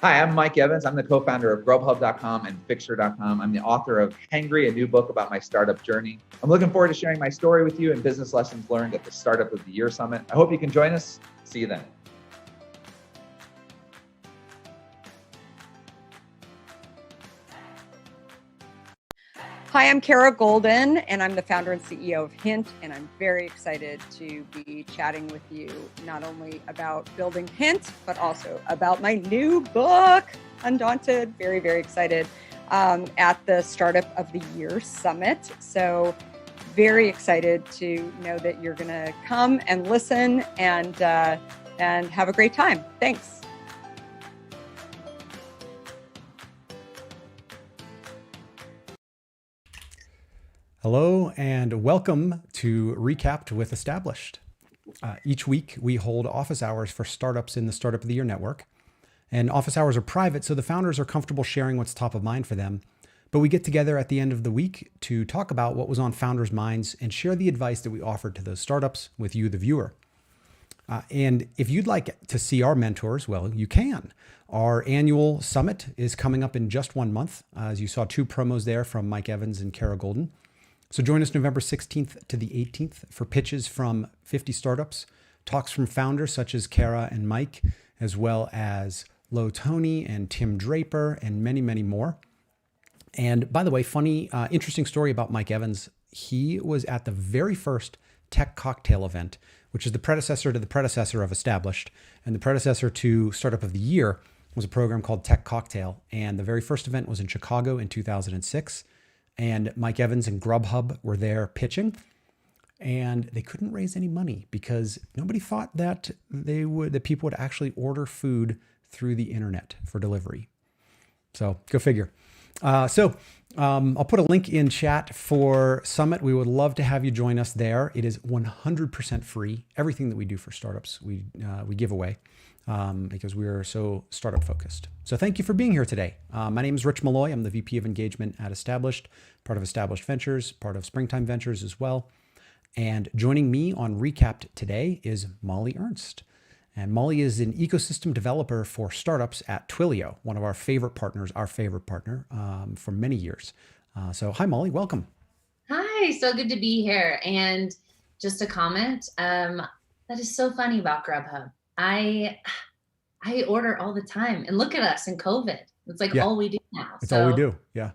Hi, I'm Mike Evans. I'm the co-founder of Grubhub.com and Fixer.com. I'm the author of Hangry, a new book about my startup journey. I'm looking forward to sharing my story with you and business lessons learned at the Startup of the Year Summit. I hope you can join us. See you then. Hi, I'm Kara Golden, and I'm the founder and CEO of Hint, and I'm very excited to be chatting with you not only about building Hint, but also about my new book, Undaunted. Very, very excited at the Startup of the Year Summit. So very excited to know that you're going to come and listen and have a great time. Thanks. Hello and welcome to Recapped with Established. Each week we hold office hours for startups in the Startup of the Year network. And office hours are private, so the founders are comfortable sharing what's top of mind for them. But we get together at the end of the week to talk about what was on founders' minds and share the advice that we offered to those startups with you, the viewer. And if you'd like to see our mentors, well, you can. Our annual summit is coming up in just 1 month. As you saw 2 promos there from Mike Evans and Kara Golden. So join us November 16th to the 18th for pitches from 50 startups, talks from founders such as Kara and Mike, as well as Lo Tony and Tim Draper and many, many more. And by the way, funny, interesting story about Mike Evans. He was at the very first Tech Cocktail event, which is the predecessor to the predecessor of Established. And the predecessor to Startup of the Year was a program called Tech Cocktail. And the very first event was in Chicago in 2006. And Mike Evans and Grubhub were there pitching, and they couldn't raise any money because nobody thought that that people would actually order food through the internet for delivery. So go figure. I'll put a link in chat for Summit. We would love to have you join us there. It is 100% free. Everything that we do for startups, we give away. Because we are so startup focused. So thank you for being here today. My name is Rich Maloy. I'm the VP of Engagement at Established, part of Established Ventures, part of Springtime Ventures as well. And joining me on Recapped today is Molly Ernst. And Molly is an ecosystem developer for startups at Twilio, one of our favorite partners, for many years. So hi, Molly, welcome. Hi, so good to be here. And just a comment, that is so funny about Grubhub. I order all the time, and look at us in COVID. It's like all we do now. It's all we do. Yeah.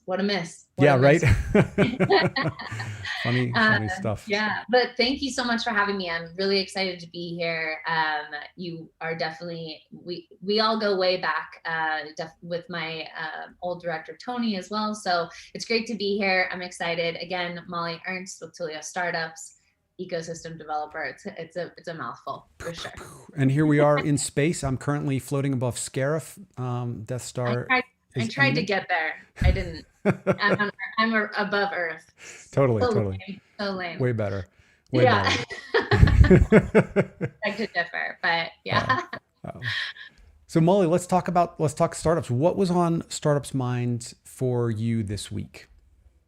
What a miss. Right. funny stuff. Yeah. But thank you so much for having me. I'm really excited to be here. You are definitely, we all go way back with my old director, Tony, as well. So it's great to be here. I'm excited. Again, Molly Ernst with Twilio Startups. Ecosystem developer. It's a mouthful for sure. And here we are in space. I'm currently floating above Scarif, Death Star. I tried to get there. I didn't. I'm above Earth. Totally. Lame. So lame. Way better. Better. I could differ, but yeah. So Molly, let's talk startups. What was on startups' minds for you this week?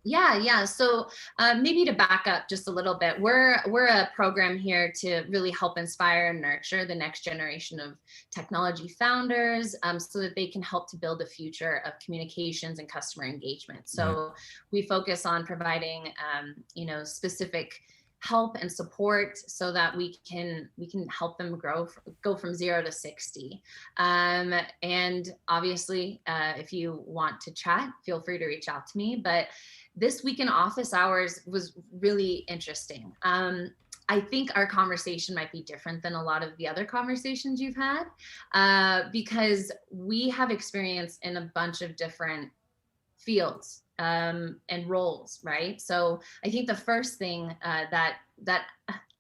Yeah. So maybe to back up just a little bit, we're a program here to really help inspire and nurture the next generation of technology founders, so that they can help to build the future of communications and customer engagement. So we focus on providing, specific help and support so that we can help them go from 0 to 60. And obviously, if you want to chat, feel free to reach out to me. But this week in office hours was really interesting. I think our conversation might be different than a lot of the other conversations you've had, because we have experience in a bunch of different fields and roles, right? So I think the first thing that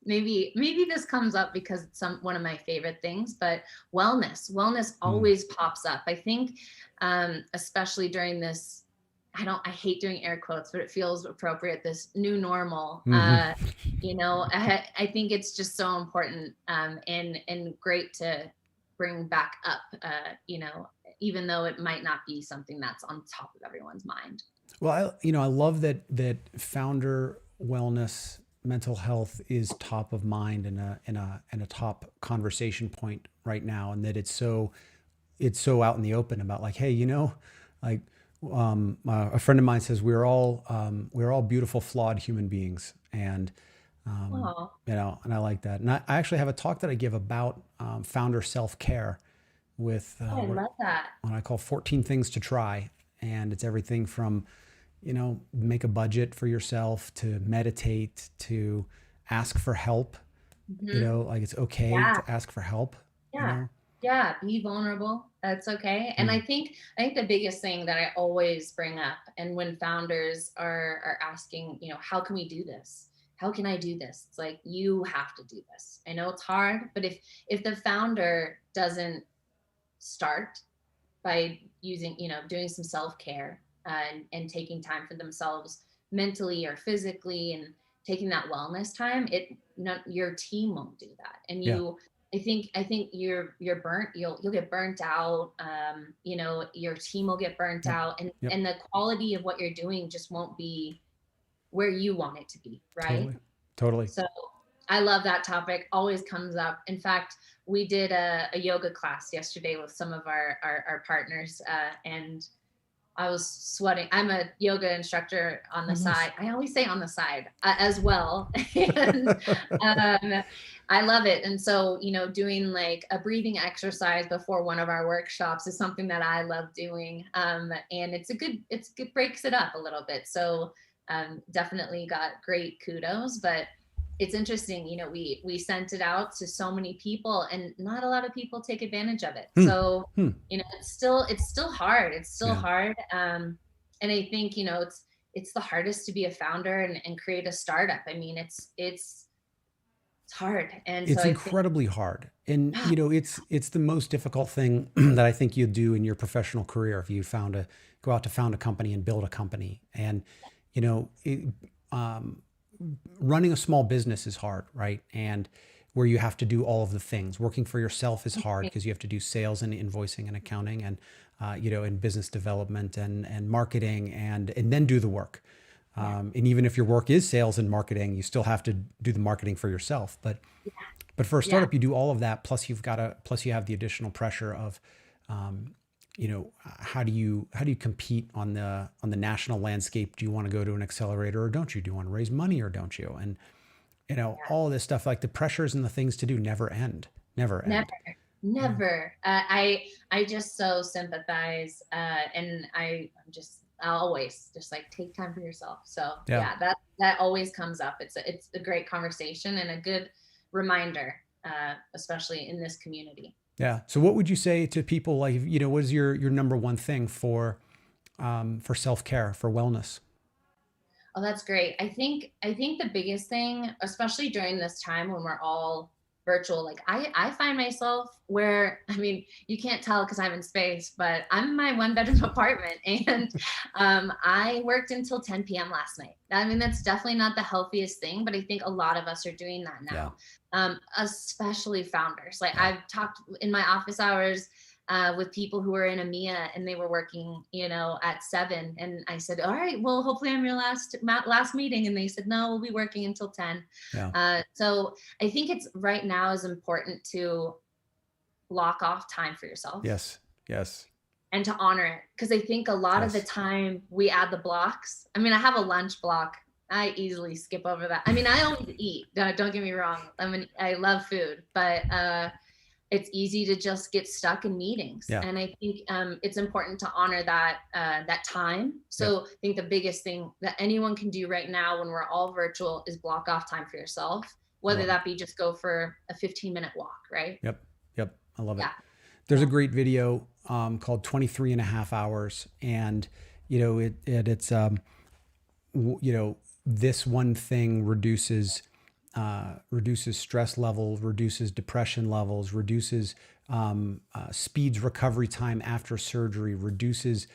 maybe this comes up because it's one of my favorite things, but wellness always pops up. I think especially during this, I hate doing air quotes, but it feels appropriate, this new normal. I think it's just so important and great to bring back up, even though it might not be something that's on top of everyone's mind. Well, I love that founder wellness, mental health is top of mind and a top conversation point right now, and that it's so out in the open about like, hey, a friend of mine says we're all beautiful, flawed human beings, and and I like that. And I actually have a talk that I give about founder self-care with I love that. what I call 14 things to try, and it's everything from make a budget for yourself, to meditate, to ask for help. Like it's okay to ask for help. Yeah, be vulnerable. That's okay. And I think the biggest thing that I always bring up, and when founders are asking, how can we do this? How can I do this? It's like, you have to do this. I know it's hard, but if the founder doesn't start by doing some self-care and taking time for themselves mentally or physically, and taking that wellness time, your team won't do that. And I think you're burnt. You'll get burnt out. Your team will get burnt out, and the quality of what you're doing just won't be where you want it to be. Right. Totally. So I love that topic. Always comes up. In fact, we did a yoga class yesterday with some of our partners, and I was sweating. I'm a yoga instructor on the side. I always say on the side as well. And I love it. And so, doing like a breathing exercise before one of our workshops is something that I love doing. And it's good, breaks it up a little bit. So definitely got great kudos, but it's interesting, we sent it out to so many people, and not a lot of people take advantage of it. So, it's still hard. It's still hard. And I think, it's the hardest to be a founder and create a startup. I mean, it's hard. And it's incredibly hard. And, it's the most difficult thing that I think you'll do in your professional career. If you go out to found a company and build a company, and, running a small business is hard, right? And where you have to do all of the things. Working for yourself is hard because you have to do sales and invoicing and accounting and, and business development and marketing and then do the work. And even if your work is sales and marketing, you still have to do the marketing for yourself. But for a startup, you do all of that. Plus you have the additional pressure of, how do you compete on the national landscape? Do you want to go to an accelerator or don't you? Do you want to raise money or don't you? And all of this stuff, like the pressures and the things to do never end. Never. I just so sympathize, and I'll always just like take time for yourself. So that always comes up. It's a great conversation and a good reminder, especially in this community. Yeah. So what would you say to people, like, what is your number one thing for self-care, for wellness? Oh, that's great. I think the biggest thing, especially during this time when we're all virtual, like I find myself where, you can't tell because I'm in space, but I'm in my 1-bedroom apartment, and I worked until 10 p.m. last night. That's definitely not the healthiest thing, but I think a lot of us are doing that now, especially founders. Like I've talked in my office hours, with people who were in EMEA and they were working, at 7. And I said, all right, well, hopefully I'm your last meeting. And they said, no, we'll be working until 10. Yeah. So I think it's right now is important to block off time for yourself. Yes. Yes. And to honor it. Because I think a lot of the time we add the blocks. I mean, I have a lunch block. I easily skip over that. I mean, I always eat. Don't get me wrong. I mean, I love food, but it's easy to just get stuck in meetings. Yeah. And I think it's important to honor that time. So I think the biggest thing that anyone can do right now when we're all virtual is block off time for yourself, whether that be just go for a 15-minute walk, right? Yep. I love it. There's a great video called 23 and a half hours. And, it's, this one thing reduces stress levels, reduces depression levels, reduces speeds recovery time after surgery, reduces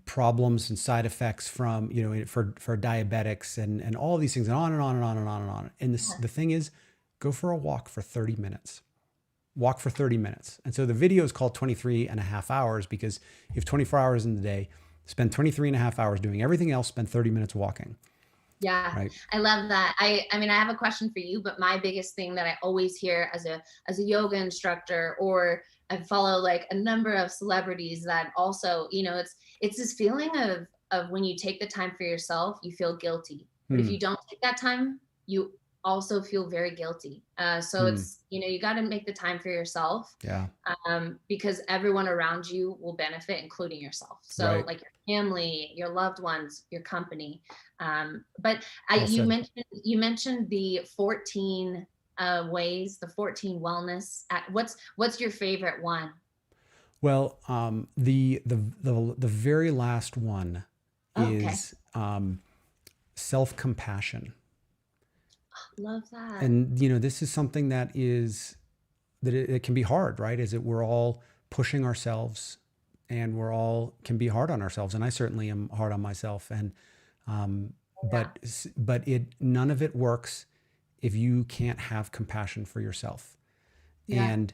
problems and side effects from for diabetics and all of these things, and on and on and on and on and on. And the thing is, go for a walk for 30 minutes. Walk for 30 minutes. And so the video is called 23 and a half hours because you have 24 hours in the day. Spend 23 and a half hours doing everything else, spend 30 minutes walking. Yeah, right. I love that. I mean, I have a question for you, but my biggest thing that I always hear as a yoga instructor, or I follow like a number of celebrities that also, it's this feeling of when you take the time for yourself, you feel guilty. But if you don't take that time, you also feel very guilty. So it's, you got to make the time for yourself. Yeah. Because everyone around you will benefit, including yourself. So like your family, your loved ones, your company. But you mentioned the 14 ways, the 14 wellness. What's your favorite one? Well, the very last one is self-compassion. Love that. And this is something that it can be hard, right? We're all pushing ourselves, and we're all can be hard on ourselves. And I certainly am hard on myself. And but none of it works if you can't have compassion for yourself. Yeah. And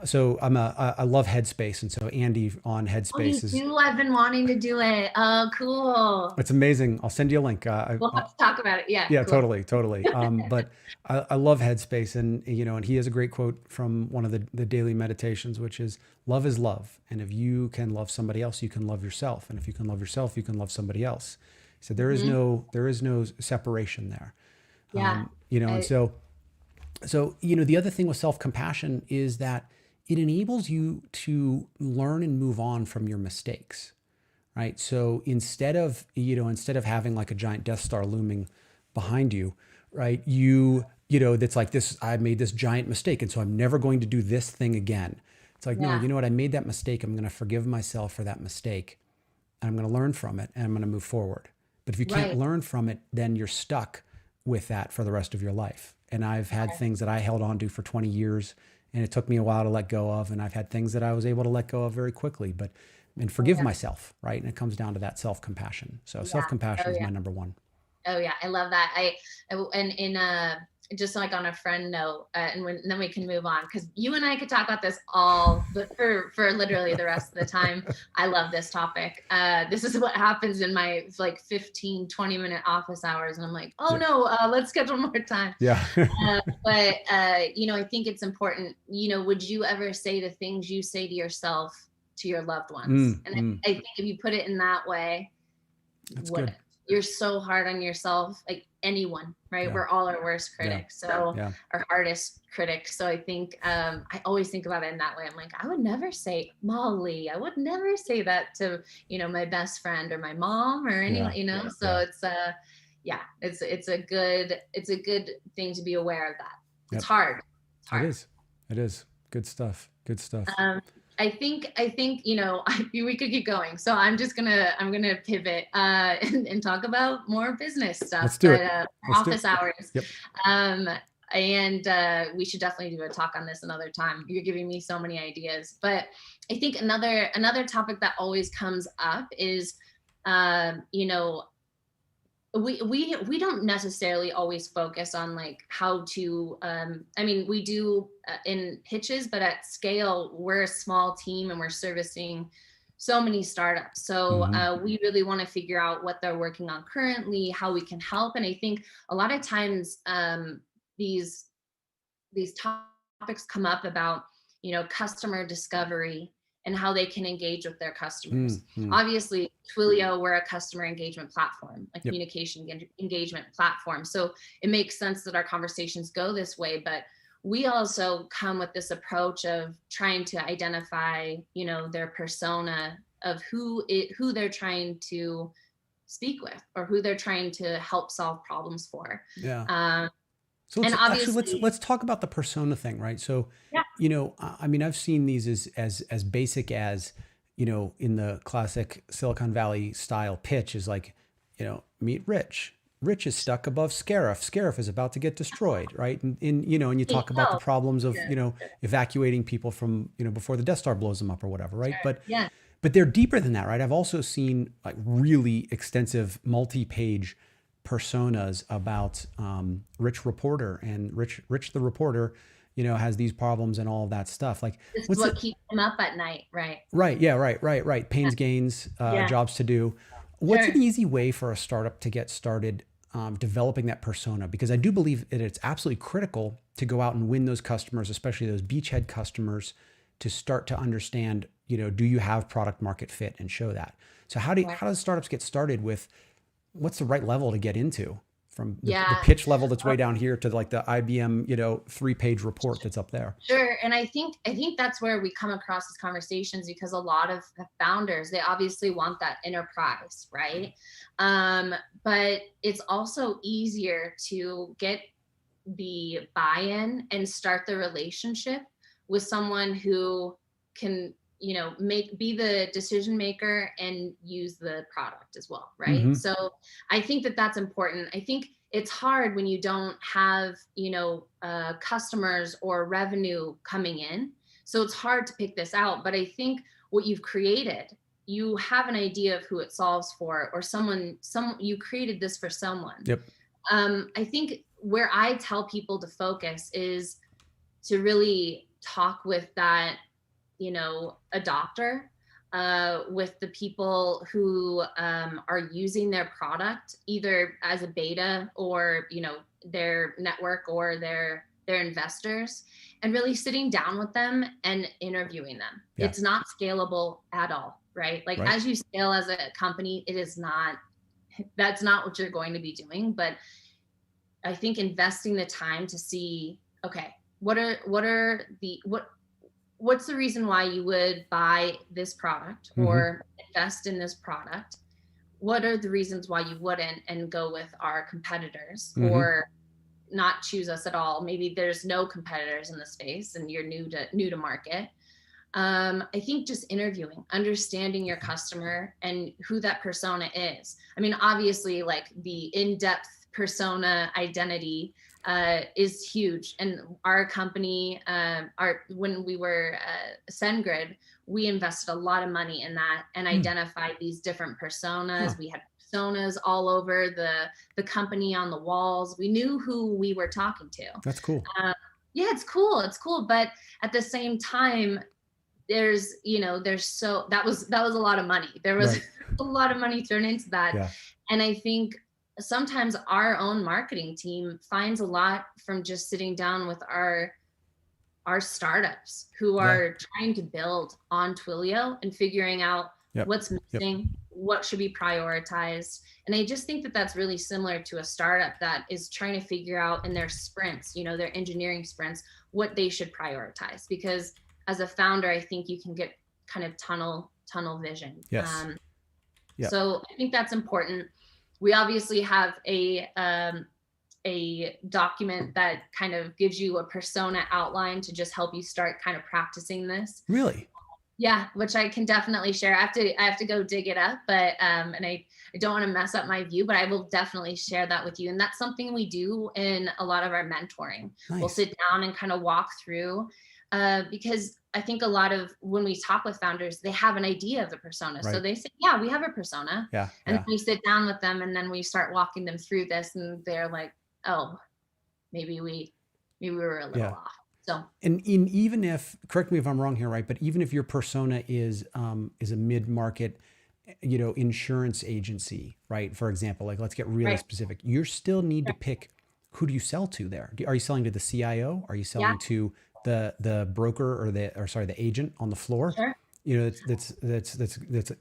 so I love Headspace, and so Andy on Headspace is. I've been wanting to do it. Oh, cool! It's amazing. I'll send you a link. We'll have to talk about it. Yeah. Yeah, cool. Totally. But I love Headspace, and and he has a great quote from one of the daily meditations, which is love, and if you can love somebody else, you can love yourself, and if you can love yourself, you can love somebody else. So there is no separation there. Yeah. And so. So, the other thing with self-compassion is that it enables you to learn and move on from your mistakes, right? So instead of having like a giant Death Star looming behind you, right? That's like this, I made this giant mistake, and so I'm never going to do this thing again. It's like, no, you know what? I made that mistake. I'm going to forgive myself for that mistake, and I'm going to learn from it, and I'm going to move forward. But if you can't learn from it, then you're stuck with that for the rest of your life. And I've had things that I held on to for 20 years, and it took me a while to let go of. And I've had things that I was able to let go of very quickly, and forgive myself, right? And it comes down to that self-compassion. So self-compassion is my number one. Oh yeah, I love that. Just like on a friend note, and then we can move on, because you and I could talk about this but for literally the rest of the time. I love this topic. This is what happens in my 15, 20-minute office hours. And I'm like, let's schedule more time. Yeah. But I think it's important, would you ever say the things you say to yourself to your loved ones? I think if you put it in that way, that's good. You're so hard on yourself, like anyone, right? Yeah. We're all our worst critics, our hardest critics. So I think I always think about it in that way. I'm like, I would never say Molly. I would never say that to my best friend or my mom or anyone. It's a good thing to be aware of that. It's hard. It is good stuff. I think we could keep going. So I'm gonna pivot and talk about more business stuff. Let's do it. Office hours. Yep. And we should definitely do a talk on this another time. You're giving me so many ideas. But I think another topic that always comes up is we don't necessarily always focus on like how to I mean, we do in pitches, but at scale we're a small team and we're servicing so many startups. So we really want to figure out what they're working on currently, how we can help. And I think a lot of times these topics come up about, you know, customer discovery and how they can engage with their customers. Obviously, Twilio, we're a customer engagement platform, a communication engagement platform. So it makes sense that our conversations go this way, but we also come with this approach of trying to identify, you know, their persona of who they're trying to speak with or who they're trying to help solve problems for. So let's talk about the persona thing, right? So, you know, I mean, I've seen these as basic as, you know, in the classic Silicon Valley style pitch is like, you know, meet Rich. Rich is stuck above Scarif. Scarif is about to get destroyed, right? And you know, and you talk about the problems of, you know, evacuating people from, you know, before the Death Star blows them up or whatever, right? But they're deeper than that, right? I've also seen like really extensive multi-page personas about Rich Reporter, and Rich the Reporter, you know, has these problems and all of that stuff. Like, this is what keeps him up at night, right? Right. Yeah. Right. Pains, gains, jobs to do. What's an easy way for a startup to get started developing that persona? Because I do believe that it's absolutely critical to go out and win those customers, especially those beachhead customers, to start to understand, you know, do you have product market fit and show that. So how does startups get started with what's the right level to get into, from the pitch level that's way down here to like the IBM, you know, 3-page report that's up there? Sure. And I think that's where we come across these conversations, because a lot of the founders, they obviously want that enterprise, right? But it's also easier to get the buy-in and start the relationship with someone who can, you know, be the decision maker and use the product as well, right? So I think that's important. I think it's hard when you don't have, you know, customers or revenue coming in. So it's hard to pick this out. But I think what you've created, you have an idea of who it solves for, or you created this for someone. I think where I tell people to focus is to really talk with that, you know, adopter, with the people who are using their product either as a beta or, you know, their network or their investors, and really sitting down with them and interviewing them. It's not scalable at all, right? Like as you scale as a company, that's not what you're going to be doing. But I think investing the time to see, okay, what's the reason why you would buy this product or invest in this product? What are the reasons why you wouldn't and go with our competitors or not choose us at all? Maybe there's no competitors in the space and you're new to market. I think just interviewing, understanding your customer and who that persona is. I mean, obviously, like the in-depth persona identity is huge. And our company, when we were SendGrid, we invested a lot of money in that and identified these different personas. We had personas all over the company on the walls. We knew who we were talking to. That's cool. It's cool. It's cool. But at the same time, that was a lot of money. There was a lot of money thrown into that. And I think sometimes our own marketing team finds a lot from just sitting down with our startups who are trying to build on Twilio and figuring out what's missing, what should be prioritized. And I just think that's really similar to a startup that is trying to figure out in their sprints, you know, their engineering sprints, what they should prioritize. Because as a founder, I think you can get kind of tunnel vision. So I think that's important. We obviously have a document that kind of gives you a persona outline to just help you start kind of practicing this. Really? Yeah, which I can definitely share. I have to go dig it up, but and I don't want to mess up my view, but I will definitely share that with you. And that's something we do in a lot of our mentoring. We'll sit down and kind of walk through because I think a lot of when we talk with founders, they have an idea of the persona. Right. So they say, yeah, we have a persona. Yeah. And then we sit down with them and then we start walking them through this and they're like, oh, maybe we were a little off. So, and even if, correct me if I'm wrong here, right? But even if your persona is a mid-market, insurance agency, right? For example, like let's get really specific. You still need to pick, who do you sell to there? Are you selling to the CIO? Are you selling to the broker or the agent on the floor? Sure. That's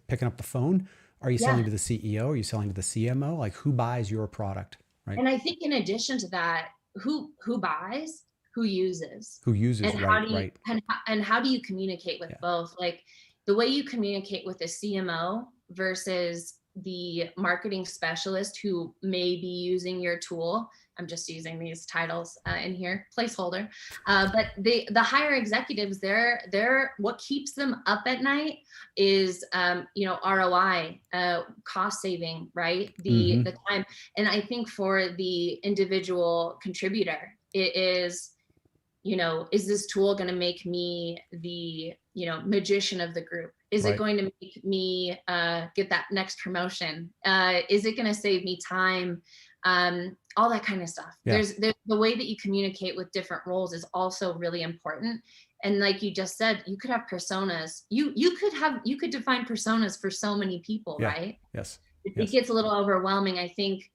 picking up the phone. Are you selling to the CEO? Are you selling to the CMO? Like, who buys your product, right? And I think in addition to that, who buys, who uses, and how do you communicate with both? Like the way you communicate with the CMO versus the marketing specialist who may be using your tool. I'm just using these titles in here, placeholder. But the higher executives, they're what keeps them up at night is ROI, cost saving, right? The time. And I think for the individual contributor, it is, is this tool going to make me the magician of the group? Is it going to make me get that next promotion? Is it going to save me time? All that kind of stuff. There's the way that you communicate with different roles is also really important. And like you just said, you could have personas. You could define personas for so many people, right? Yes. It gets a little overwhelming. I think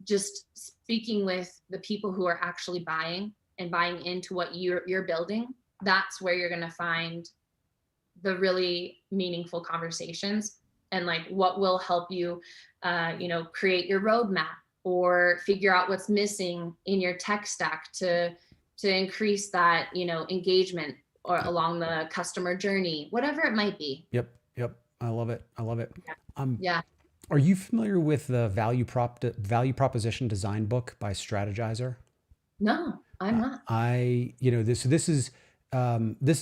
just speaking with the people who are actually buying into what you're building, that's where you're going to find the really meaningful conversations and like what will help you, create your roadmap or figure out what's missing in your tech stack to increase that, engagement or along the customer journey, whatever it might be. Yep. I love it. Are you familiar with the value proposition design book by Strategizer? No, I'm not. This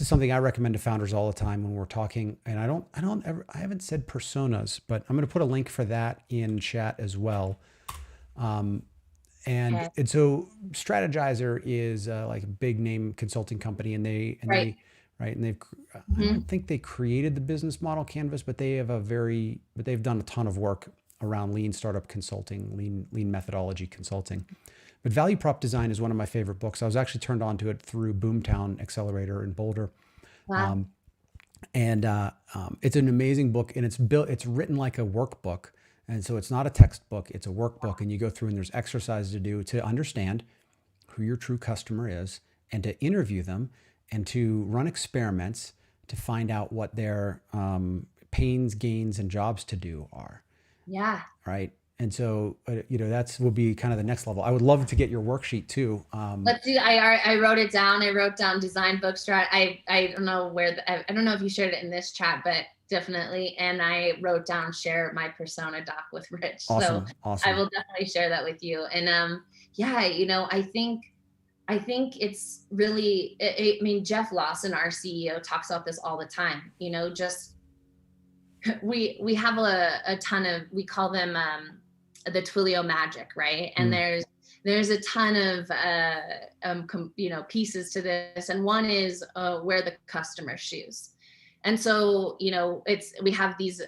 is something I recommend to founders all the time when we're talking, and I haven't said personas, but I'm going to put a link for that in chat as well. And so Strategizer is like a big name consulting company, and they've I don't think they created the business model canvas, but they've done a ton of work around lean startup consulting, lean methodology consulting. But Value Prop Design is one of my favorite books. I was actually turned on to it through Boomtown Accelerator in Boulder. Wow. It's an amazing book, and it's written like a workbook. And so it's not a textbook, it's a workbook. And you go through and there's exercises to do to understand who your true customer is and to interview them and to run experiments to find out what their pains, gains, and jobs to do are. Yeah. Right. And so, will be kind of the next level. I would love to get your worksheet too. Let's do. I wrote it down. I wrote down design book strat. I don't know I don't know if you shared it in this chat, but definitely. And I wrote down share my persona doc with Rich. Awesome. I will definitely share that with you. And I think it's really. I mean, Jeff Lawson, our CEO, talks about this all the time. We have a ton of, we call them the Twilio Magic, right? And there's a ton of pieces to this, and one is wear the customer's shoes. And so we have these.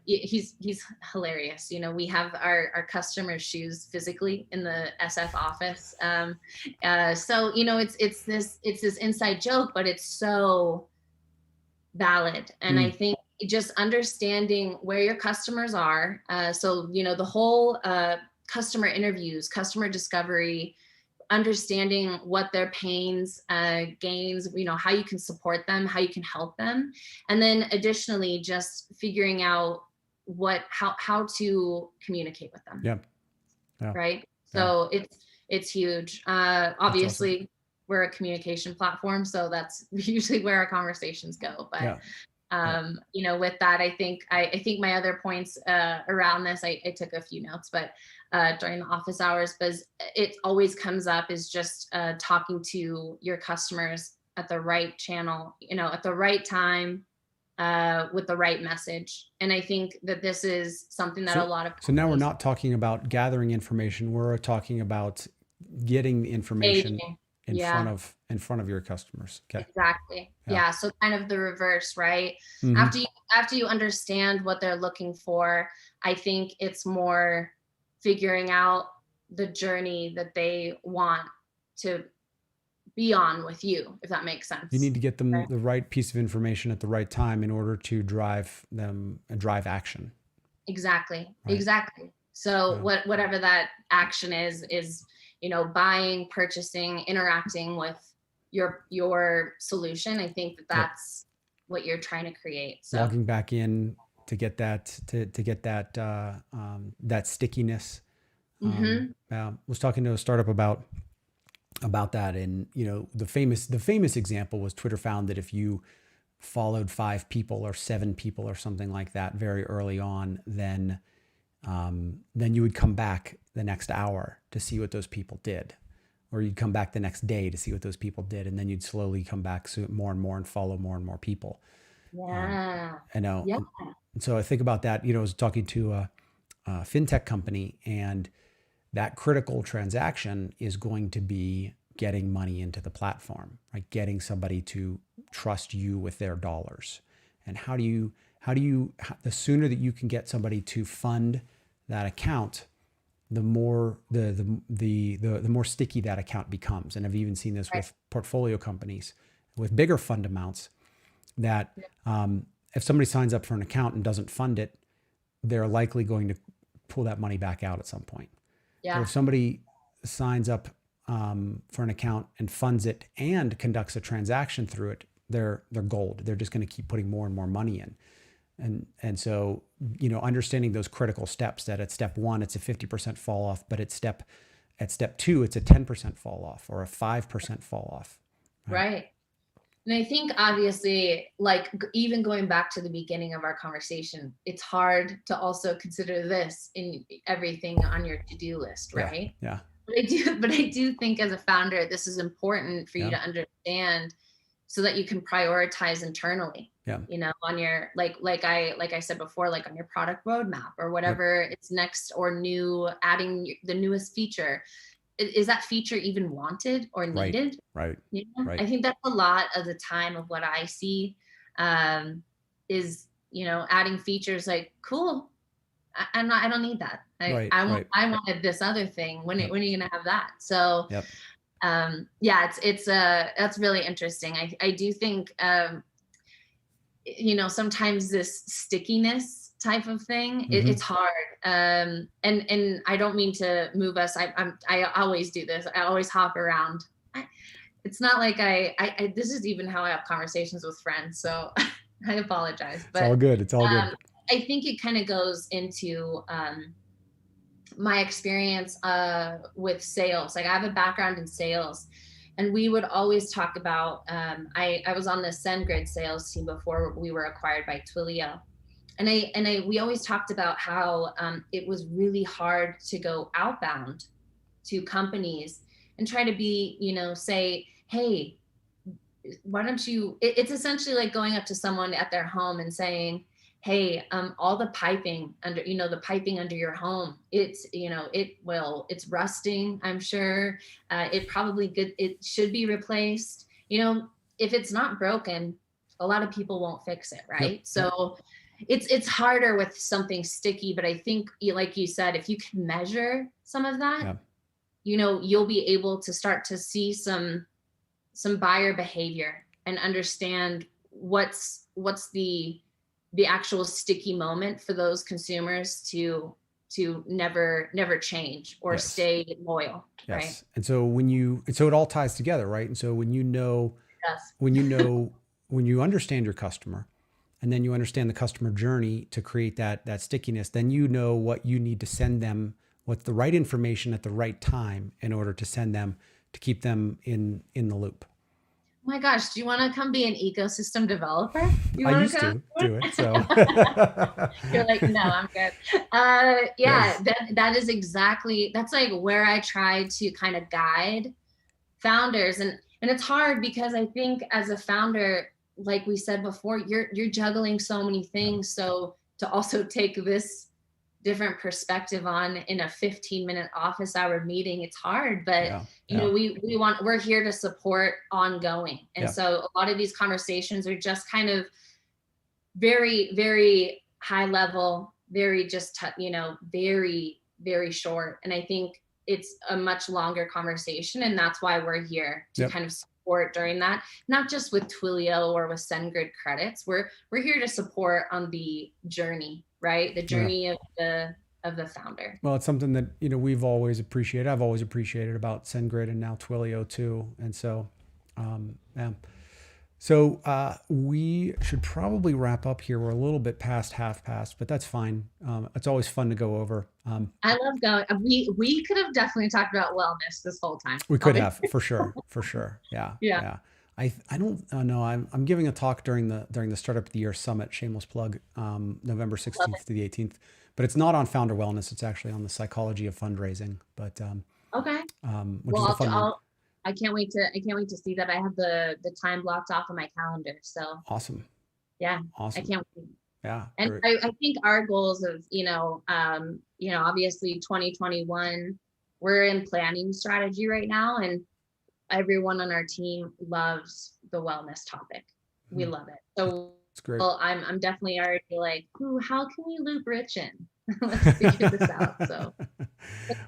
He's hilarious. We have our customer's shoes physically in the SF office. So it's this inside joke, but it's so valid, and I think just understanding where your customers are. So, the whole customer interviews, customer discovery, understanding what their pains, gains, how you can support them, how you can help them. And then additionally, just figuring out how to communicate with them. Yeah. Right. So it's huge. Obviously awesome. We're a communication platform, so that's usually where our conversations go. But with that, I think my other points around this, I took a few notes, but during the office hours, because it always comes up is just talking to your customers at the right channel, at the right time, with the right message. And I think that this is something that a lot of so now we're not talking about gathering information, we're talking about getting the information, in Yeah. in front of your customers. Okay. Exactly. Yeah. So kind of the reverse, right? Mhm. After you understand what they're looking for, I think it's more figuring out the journey that they want to be on with you, if that makes sense. You need to get them Right. the right piece of information at the right time in order to drive action. Exactly. Right. Exactly. So Yeah. whatever that action is, buying, purchasing, interacting with your solution. I think that's what you're trying to create. So logging back in to get that that stickiness. I was talking to a startup about that, and the famous example was Twitter found that if you followed 5 people or 7 people or something like that very early on, then you would come back the next hour to see what those people did, or you'd come back the next day to see what those people did, and then you'd slowly come back more and more and follow more and more people. Yeah. I know. Yeah. And so I think about that. I was talking to a fintech company, and that critical transaction is going to be getting money into the platform, right? Getting somebody to trust you with their dollars. And how do you the sooner that you can get somebody to fund that account, the more the more sticky that account becomes. And I've even seen this with portfolio companies with bigger fund amounts, that if somebody signs up for an account and doesn't fund it, they're likely going to pull that money back out at some point. Yeah. But if somebody signs up for an account and funds it and conducts a transaction through it, they're gold. They're just going to keep putting more and more money in. And so, understanding those critical steps, that at step 1, it's a 50% fall off, but at step 2, it's a 10% fall off or a 5% fall off. Right. And I think obviously, like even going back to the beginning of our conversation, it's hard to also consider this in everything on your to-do list, right? Yeah. But I do think as a founder, this is important for you to understand, so that you can prioritize internally. Yeah. On your like I said before, like on your product roadmap or whatever it's next or new, adding the newest feature. Is that feature even wanted or needed? Right. Right. I think that's a lot of the time of what I see, is adding features like, cool, I don't need that. I wanted this other thing. When are you gonna have that? So that's really interesting. I do think sometimes this stickiness type of thing, it's hard. And I don't mean to move us. I always do this. I always hop around. It's not like I this is even how I have conversations with friends. So I apologize. But it's all good. I think it kind of goes into my experience with sales. Like I have a background in sales, and we would always talk about, I was on the SendGrid sales team before we were acquired by Twilio. And we always talked about how it was really hard to go outbound to companies and try to be, say, hey, why don't you, it's essentially like going up to someone at their home and saying, hey, all the piping under, the piping under your home, it's, it's rusting, I'm sure. It should be replaced. If it's not broken, a lot of people won't fix it, right? Yep. So it's harder with something sticky, but I think, like you said, if you can measure some of that, you'll be able to start to see some buyer behavior and understand what's the actual sticky moment for those consumers to never change or stay loyal. Yes. Right. And so it all ties together, right? And so when you understand your customer, and then you understand the customer journey to create that stickiness, then you know what you need to send them, what's the right information at the right time in order to send them, to keep them in the loop. Oh my gosh, do you want to come be an ecosystem developer? I used to do it, so. You're like, no, I'm good. That is exactly, that's like where I try to kind of guide founders. And it's hard because I think as a founder, like we said before, you're juggling so many things. So to also take this different perspective on in a 15-minute office hour meeting. It's hard, but you know, we're here to support ongoing. And so a lot of these conversations are just kind of very, very high level, very just, you know, very, very short. And I think it's a much longer conversation. And that's why we're here to kind of support during that, not just with Twilio or with SendGrid credits. We're here to support on the journey, right? The journey of the founder. Well, it's something that, you know, we've always appreciated. I've always appreciated about SendGrid and now Twilio too. And so, So we should probably wrap up here. We're a little bit past half past, but that's fine. It's always fun to go over. I love going. We could have definitely talked about wellness this whole time. We could have, for sure. Yeah. I don't know. I'm giving a talk during the Startup of the Year Summit, shameless plug, November 16th to the 18th. But it's not on founder wellness. It's actually on the psychology of fundraising. But okay. Which is a fun one. I can't wait to see that. I have the time blocked off on my calendar. So awesome. Yeah. Awesome. I can't wait. Yeah. And I think our goals of, obviously 2021, we're in planning strategy right now, and everyone on our team loves the wellness topic. We love it. So it's great. Well, I'm definitely already like, how can we loop Rich in? Let's figure this out. So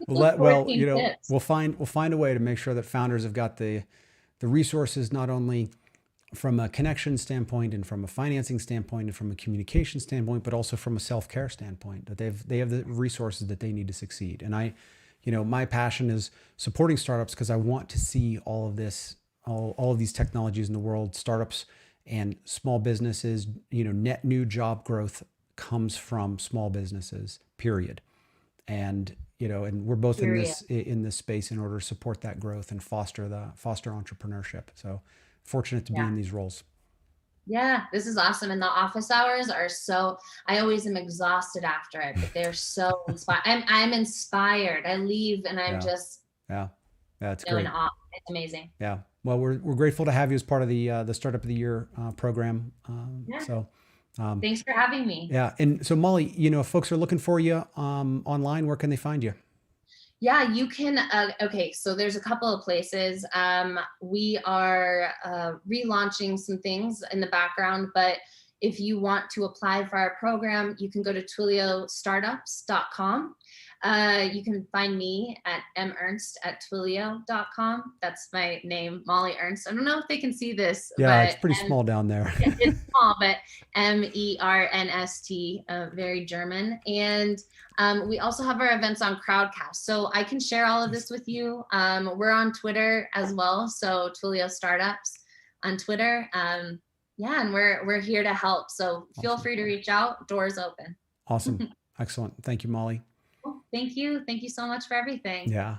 we'll find a way to make sure that founders have got the resources, not only from a connection standpoint and from a financing standpoint and from a communication standpoint, but also from a self-care standpoint, that they have the resources that they need to succeed. And my passion is supporting startups because I want to see all of this, all of these technologies in the world, startups and small businesses, net new job growth comes from small businesses, period. And we're both in this space in order to support that growth and foster entrepreneurship. So fortunate to be in these roles. Yeah, this is awesome. And the office hours are I always am exhausted after it, but they're so inspired. I'm inspired. I leave and I'm just it's great. in awe. It's amazing. Yeah. Well, we're grateful to have you as part of the Startup of the Year program. So thanks for having me. Yeah. And so Molly, if folks are looking for you online, where can they find you? Yeah, you can. So there's a couple of places. We are relaunching some things in the background, but if you want to apply for our program, you can go to twiliostartups.com. You can find me at mernst@twilio.com. That's my name, Molly Ernst. I don't know if they can see this. Yeah, it's pretty small down there. It's small, but MERNST, very German. And we also have our events on Crowdcast. So I can share all of this with you. We're on Twitter as well. So Twilio Startups on Twitter. And we're here to help. So feel free to reach out. Doors open. Awesome. Excellent. Thank you, Molly. Thank you. Thank you so much for everything. Yeah.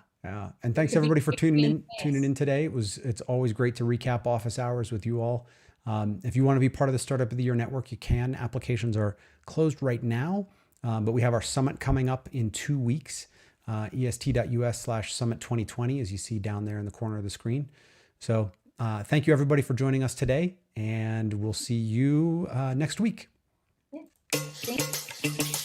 And thanks everybody for tuning in today. It's always great to recap office hours with you all. If you want to be part of the Startup of the Year Network, you can. Applications are closed right now, but we have our summit coming up in 2 weeks, est.us/summit 2020, as you see down there in the corner of the screen. So thank you everybody for joining us today, and we'll see you next week. Thanks.